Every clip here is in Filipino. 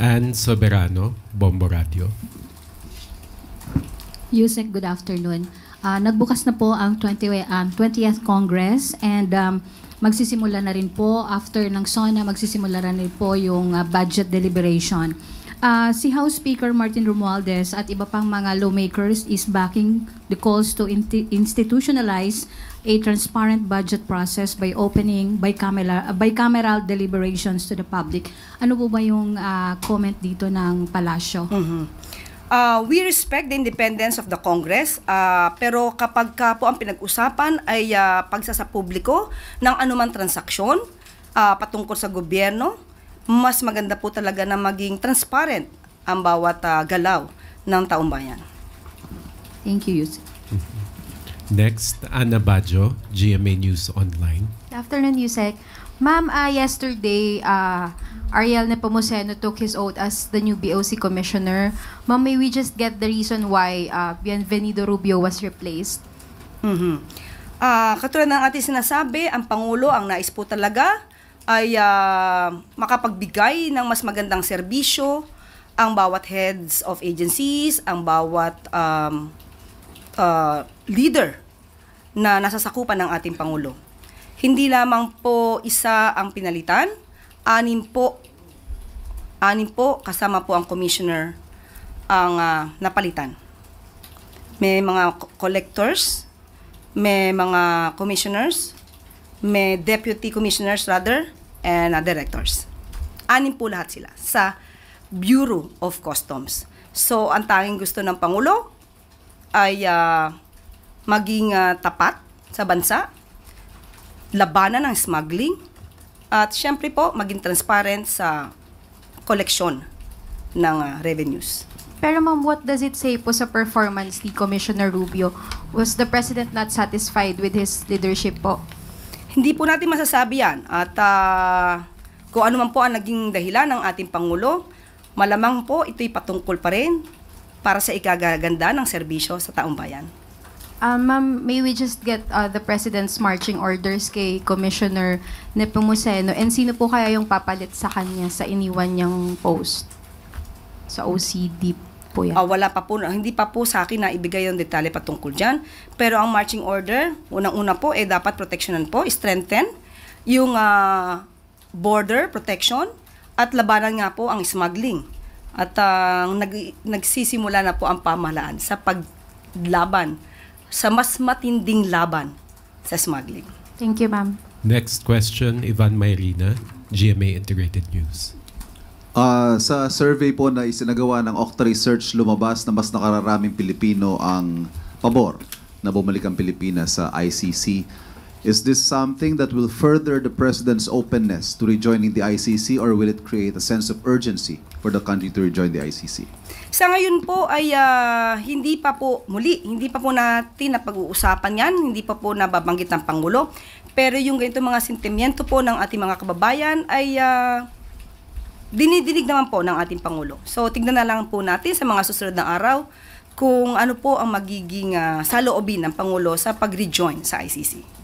Ann Soberano, Bombo Radio. Yusek, good afternoon. Nagbukas na po ang 20th Congress and magsisimula na rin po after ng SONA, magsisimula na rin po yung budget deliberation. Si House Speaker Martin Romualdez at iba pang mga lawmakers is backing the calls to institutionalize a transparent budget process by opening bicameral deliberations to the public. Ano po ba yung comment dito ng Palasyo? We respect the independence of the Congress, pero kapag po ang pinag-usapan ay pagsasapubliko ng anumang transaksyon patungkol sa gobyerno, mas maganda po talaga na maging transparent ang bawat galaw ng taong bayan. Thank you, Yusek. Next, Ana Bajo, GMA News Online. Good afternoon, Yusek. Ma'am, yesterday, Ariel Nepomuceno took his oath as the new BOC Commissioner. Ma'am, may we just get the reason why Bienvenido Rubio was replaced? Katulad ng ating sinasabi, ang Pangulo, ang nais po talaga ay makapagbigay ng mas magandang serbisyo ang bawat heads of agencies, ang bawat leader na nasasakupan ng ating Pangulo. Hindi lamang po isa ang pinalitan, anim po kasama po ang commissioner ang napalitan. May mga collectors, may mga commissioners, may deputy commissioners rather, and directors. Anim po lahat sila sa Bureau of Customs. So, ang tanging gusto ng Pangulo ay maging tapat sa bansa, labanan ng smuggling, at syempre po maging transparent sa koleksyon ng revenues. Pero ma'am, what does it say po sa performance ni Commissioner Rubio? Was the President not satisfied with his leadership po? Hindi po natin masasabi yan. At kung ano man po ang naging dahilan ng ating Pangulo, malamang po ito'y patungkol pa rin para sa ikagaganda ng serbisyo sa taong bayan. Ma'am, may we just get the President's marching orders kay Commissioner Nepomuceno? And sino po kaya yung papalit sa kanya sa iniwan niyang post? Sa OCD po yan. Wala pa po, hindi pa po sa akin na ibigay yung detalye patungkol dyan. Pero ang marching order, unang-una po, dapat protectionan po, strengthen yung border protection at labanan nga po ang smuggling. At nagsisimula na po ang pamahalaan sa paglaban, sa mas matinding laban sa smuggling. Thank you, ma'am. Next question, Ivan Mayrina, GMA Integrated News. Sa survey po na isinagawa ng Okta Research, lumabas na mas nakararaming Pilipino ang pabor na bumalik ang Pilipinas sa ICC. Is this something that will further the President's openness to rejoining the ICC, or will it create a sense of urgency for the country to rejoin the ICC? Sa ngayon po ay hindi pa po natin napag-uusapan yan, hindi pa po nababanggit ng Pangulo. Pero yung ganito mga sentimiento po ng ating mga kababayan ay dinidinig naman po ng ating Pangulo. So tignan na lang po natin sa mga susunod na araw kung ano po ang magiging saloobin ng Pangulo sa pag-rejoin sa ICC.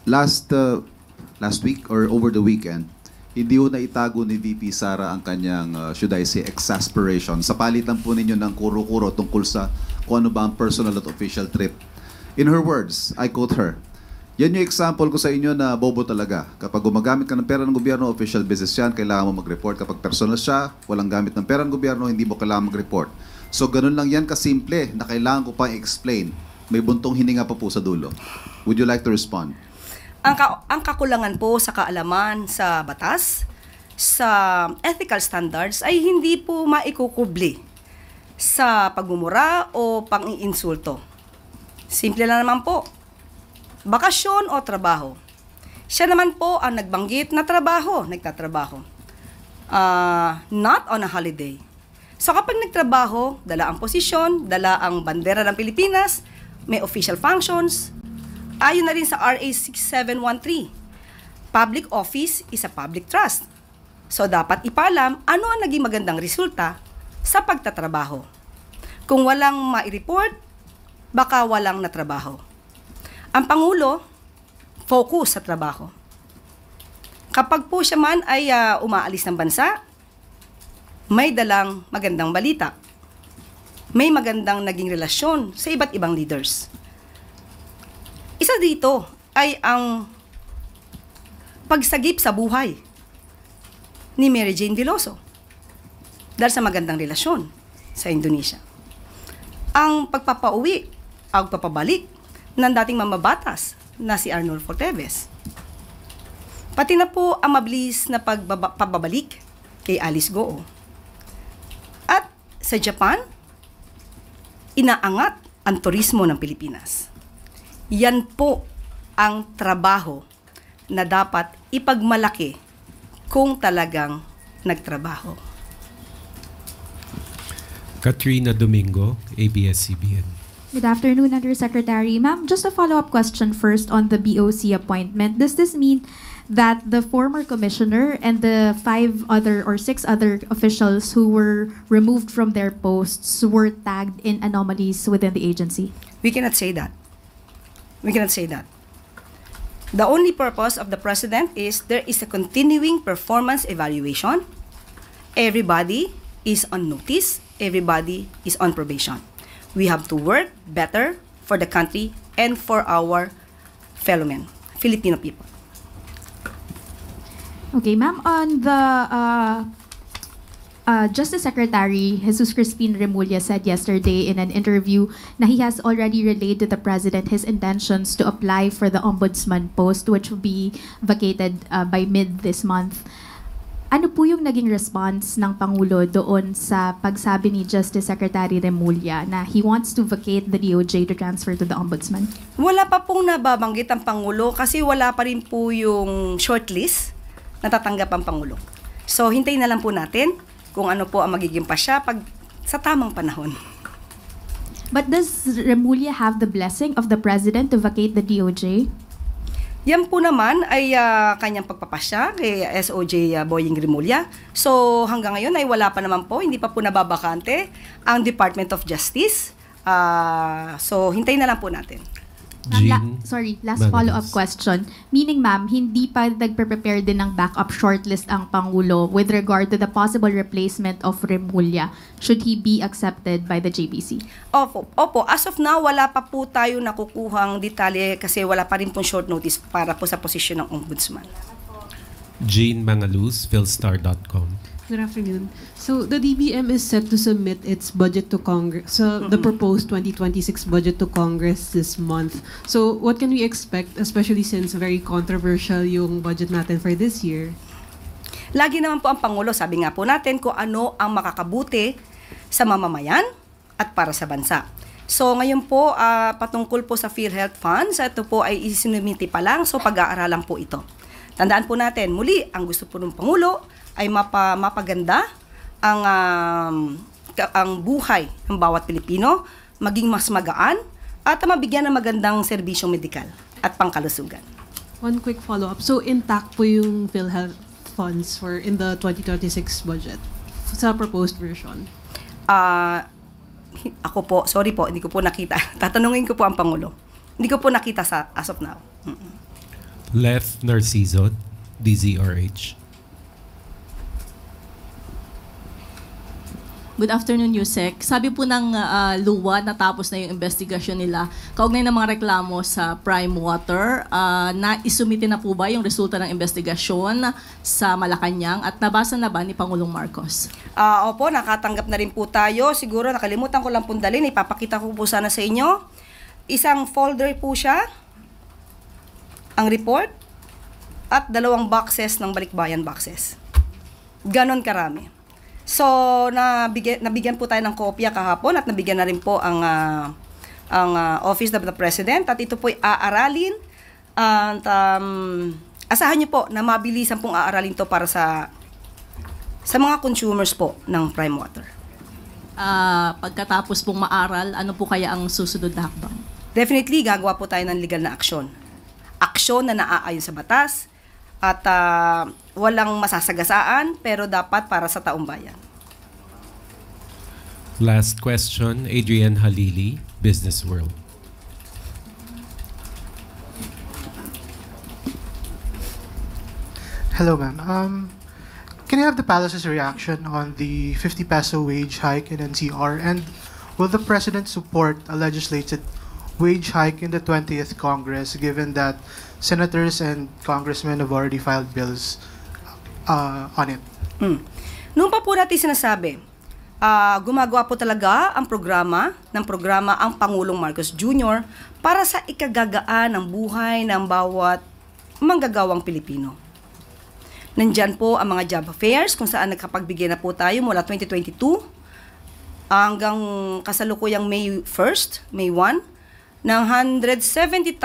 Last week or over the weekend, hindi ho naitago ni VP Sara ang kanyang, should I say, exasperation. Sa palitan po ninyo ng kuro-kuro tungkol sa kung ano ba ang personal at official trip. In her words, I quote her, "Yan yung example ko sa inyo na bobo talaga. Kapag gumagamit ka ng pera ng gobyerno, official business yan, kailangan mo mag-report. Kapag personal siya, walang gamit ng pera ng gobyerno, hindi mo kailangan mag-report." So ganun lang yan kasimple na kailangan ko pa i-explain. May buntong hininga pa po sa dulo. Would you like to respond? Ang kakulangan po sa kaalaman sa batas, sa ethical standards ay hindi po maikukubli sa pagmumura o pang-iinsulto. Simple lang naman po. Bakasyon o trabaho. Siya naman po ang nagbanggit na nagtatrabaho. Not on a holiday. So kapag nagtrabaho, dala ang posisyon, dala ang bandera ng Pilipinas, may official functions. Ayon na rin sa RA 6713, public office is a public trust. So dapat ipaalam ano ang naging magandang resulta sa pagtatrabaho. Kung walang mai-report, baka walang natrabaho. Ang Pangulo, focus sa trabaho. Kapag po siya man ay umaalis ng bansa, may dalang magandang balita. May magandang naging relasyon sa iba't ibang leaders. Isa dito ay ang pagsagip sa buhay ni Mary Jane Veloso dahil sa magandang relasyon sa Indonesia. Ang pagpapauwi, ang pagpapabalik ng dating mamabatas na si Arnulfo Teves. Pati na po ang mabilis na pababalik kay Alice Goo. At sa Japan, inaangat ang turismo ng Pilipinas. Yan po ang trabaho na dapat ipagmalaki kung talagang nagtrabaho. Katrina Domingo, ABS-CBN. Good afternoon, Undersecretary. Ma'am, just a follow-up question first on the BOC appointment. Does this mean that the former commissioner and the 6 other officials who were removed from their posts were tagged in anomalies within the agency? We cannot say that. We cannot say that. The only purpose of the President is there is a continuing performance evaluation. Everybody is on notice. Everybody is on probation. We have to work better for the country and for our fellow men, Filipino people. Okay, ma'am, on the Justice Secretary Jesus Crispin Remulla said yesterday in an interview na he has already relayed to the President his intentions to apply for the Ombudsman post, which will be vacated by mid this month. Ano po yung naging response ng Pangulo doon sa pagsabi ni Justice Secretary Remulla na he wants to vacate the DOJ to transfer to the Ombudsman? Wala pa pong nababanggit ang Pangulo kasi wala pa rin po yung shortlist na tatanggap ang Pangulo. So, hintayin na lang po natin kung ano po ang magiging pasya pag sa tamang panahon. But does Remulla have the blessing of the President to vacate the DOJ? Yan po naman ay kanyang pagpapasya kay SOJ Boying Remulla. So hanggang ngayon ay wala pa naman po, hindi pa po nababakante ang Department of Justice. So hintayin na lang po natin. Last follow-up question. Meaning, ma'am, hindi pa nagpe-prepare din ng backup shortlist ang Pangulo with regard to the possible replacement of Remulla should he be accepted by the JBC? Opo. As of now, wala pa po tayo nakukuhang detalye kasi wala pa rin pong short notice para po sa posisyon ng Ombudsman. Jean Mangaluz, philstar.com. Good afternoon. So the DBM is set to submit its budget to Congress, the proposed 2026 budget to Congress this month. So what can we expect, especially since very controversial yung budget natin for this year? Lagi naman po ang Pangulo, sabi nga po natin kung ano ang makakabuti sa mamamayan at para sa bansa. So ngayon po, patungkol po sa PhilHealth Funds, ito po ay isinumiti pa lang, so pag-aaralan po ito. Tandaan po natin, muli, ang gusto po ng Pangulo ay mapaganda ang buhay ng bawat Pilipino, maging mas magaan, at mabigyan ng magandang serbisyong medikal at pangkalusugan. One quick follow-up. So intact po yung PhilHealth funds for in the 2026 budget sa proposed version? Ako po, sorry po, hindi ko po nakita. Tatanungin ko po ang Pangulo. Hindi ko po nakita as of now. Left Narciso, DZRH. Good afternoon, Yusek. Sabi po ng luwa, natapos na yung investigasyon nila. Kaugnay ng mga reklamo sa Prime Water, na isumite na po ba yung resulta ng investigasyon sa Malacanang at nabasa na ba ni Pangulong Marcos? Opo, nakatanggap na rin po tayo. Siguro nakalimutan ko lang pong dalhin. Ipapakita ko po sana sa inyo. Isang folder po siya, ang report, at 2 boxes ng Balikbayan boxes. Ganon karami. So, nabigyan po tayo ng kopya kahapon at nabigyan na rin po ang Office of the President at ito po'y aaralin at asahan niyo po na mabilisan pong aaralin to para sa mga consumers po ng Prime Water. Pagkatapos pong maaral, ano po kaya ang susunod na hakbang? Definitely, gagawa po tayo ng legal na aksyon. Aksyon na naaayon sa batas, at walang masasagasaan, pero dapat para sa taong bayan. Last question, Adrian Halili, Business World. Hello, ma'am. Can I have the palace's reaction on the 50 peso wage hike in NCR? And will the president support a legislated wage hike in the 20th Congress, given that senators and congressmen have already filed bills on it? Noong pa po natin sinasabi, gumagawa po talaga ang programa ang Pangulong Marcos Jr. para sa ikagagaan ng buhay ng bawat manggagawang Pilipino. Nandyan po ang mga job fairs kung saan nagkapagbigay na po tayo mula 2022 hanggang kasalukuyang May 1st, May 1, ng 170,000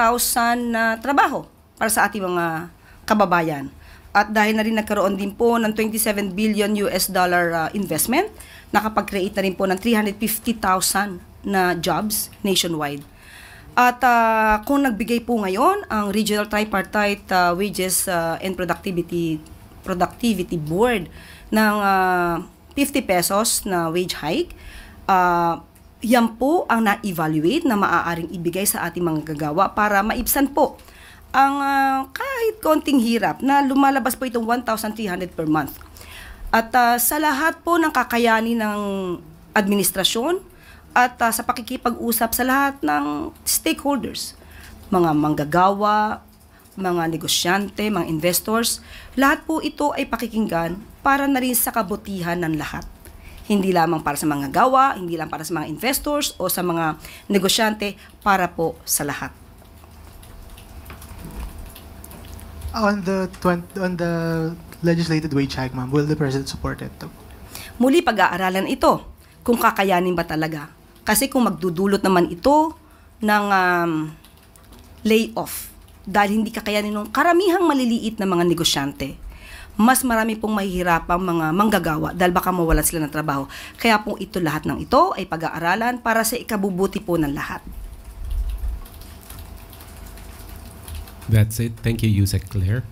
na trabaho para sa ating mga kababayan. At dahil na rin nagkaroon din po ng $27 billion investment, nakapag-create na rin po ng 350,000 na jobs nationwide. At kung nagbigay po ngayon ang Regional Tripartite Wages and Productivity Board ng 50 pesos na wage hike, yan po ang na-evaluate na maaaring ibigay sa ating mga gagawa para maibsan po ang kahit konting hirap na lumalabas po itong 1,300 per month. At sa lahat po ng kakayanin ng administrasyon at sa pakikipag-usap sa lahat ng stakeholders, mga manggagawa, mga negosyante, mga investors, lahat po ito ay pakikinggan para na rin sa kabutihan ng lahat. Hindi lamang para sa mga gawa, hindi lang para sa mga investors o sa mga negosyante, para po sa lahat. On the legislated wage hike, ma'am, will the president support it? Muli pag-aaralan ito kung kakayanin ba talaga. Kasi kung magdudulot naman ito ng layoff dahil hindi kakayanin ng karamihang maliliit na mga negosyante, mas marami pong mahihirapang mga manggagawa dahil baka mawalan sila ng trabaho. Kaya po ito, lahat ng ito ay pag-aaralan para sa ikabubuti po ng lahat. That's it. Thank you, Yusek Claire.